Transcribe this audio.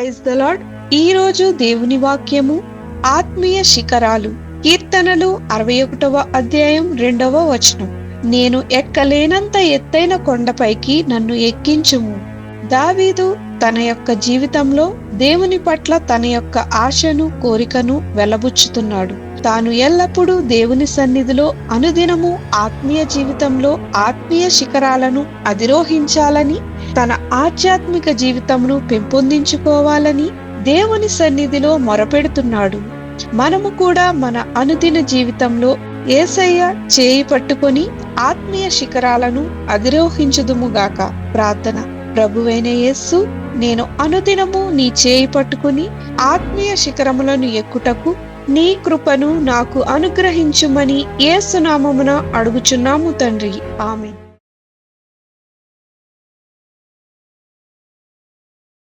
Praise the lord. ఈ రోజు దేవుని వాక్యము ఆత్మీయ శిఖరాలు. కీర్తనలు 61వ అధ్యాయం 2వ వచనం. నేను ఎక్కలేనంత ఎత్తైన కొండపైకి నన్ను ఎక్కించుము. దావీదు తన యొక్క జీవితంలో దేవుని పట్ల తన యొక్క ఆశను, కోరికను వెల్లబుచ్చుతున్నాడు. తాను ఎల్లప్పుడూ దేవుని సన్నిధిలో అనుదినము ఆత్మీయ జీవితంలో ఆత్మీయ శిఖరాలను అధిరోహించాలని, తన ఆధ్యాత్మిక జీవితమును పెంపొందించుకోవాలని దేవుని సన్నిధిలో మొరపెడుతున్నాడు. మనము కూడా మన అనుదిన జీవితంలో యేసయ్య చేయి పట్టుకొని ఆత్మీయ శిఖరాలను అధిరోహించుదుముగాక. ప్రార్థన. ప్రభువైన యేసు, నేను అనుదినము నీ చేయి పట్టుకుని ఆత్మీయ శిఖరములను ఎక్కుటకు నీ కృపను నాకు అనుగ్రహించుమని యేసు నామమున అడుగుచున్నాము తండ్రి. ఆమేన్.